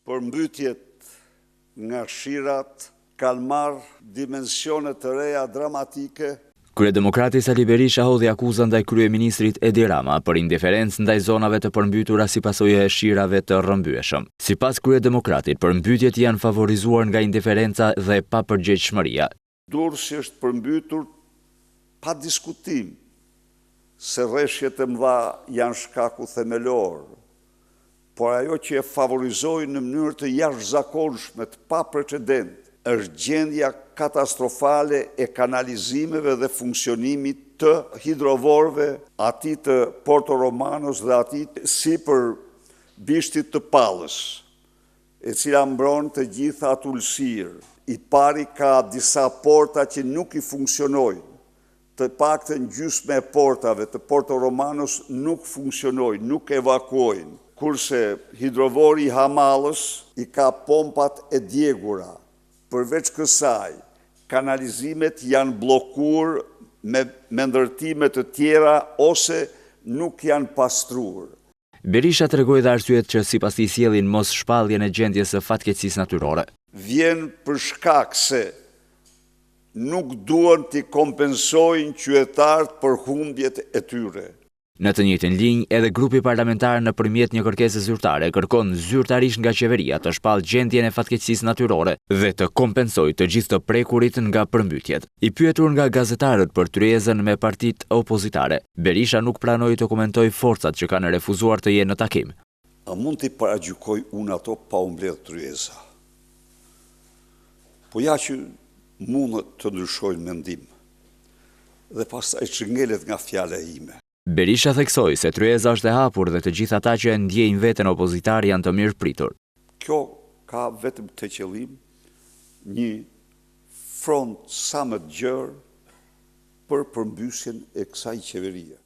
përmbytjet nga shirat kanë marrë dimensione të reja dramatike. Kryedemokrati Sali Berisha hodhi akuzën ndaj kryeministrit Edi Rama për indiferencë ndaj zonave të përmbytura si pasojë e shirave të rrëmbyeshëm. Sipas kryedemokratit, përmbytjet janë favorizuar nga indiferenca dhe papërgjegjshmëria. Durrësi është përmbytur pa diskutim se rreshjet e mëdha janë shkaku themelor, por ajo që e favorizoi në mënyrë të jashtëzakonshme të paprecedent është gjendja katastrofale e kanalizimeve dhe funksionimit të hidrovorëve, ati të Porto Romanos dhe ati sipër bishtit të Pallës, e cila mbron të gjitha atë ulësirë. I pari ka disa porta që nuk i funksionojnë. Të paktën gjysmë e portave të Porto Romanos nuk funksionojnë, nuk evakuojnë, kurse hidrovori i Hamallës i ka pompat e djegura. Përveç kësaj, kanalizimet janë bllokuar me ndërtime të tjera ose nuk janë pastruar. Berisha tregoi dhe arsyet që sipas tij sjellin mos shpalljen e gjendjes së fatkeqësisë natyrore. Vjen për shkak se nuk duan t'i kompensojnë qytetarët për humbjet e tyre. Në të njëjtën linjë, edhe grupi parlamentar nëpërmjet një kërkese zyrtare kërkon zyrtarisht nga qeveria të shpallë gjendjen e fatkeqësisë natyrore dhe të kompensojë të gjithë të prekurit nga përmbytjet. I pyetur nga gazetarët për tryezën me partitë opozitare, Berisha nuk pranoi të komentojë forcat që kanë refuzuar të jenë në takim. A mund t'i paragjykoj unë ato pa u mbledh tryeza? Po ja që mund të ndryshojnë mendim dhe pastaj çngelet nga fjala ime. Berisha theksoi se tryeza është e hapur dhe të gjithë ata që e ndjejnë veten opozitar janë të mirëpritur. Kjo ka vetëm të qëllim një front sa më të gjerë për përmbysjen e kësaj qeverie.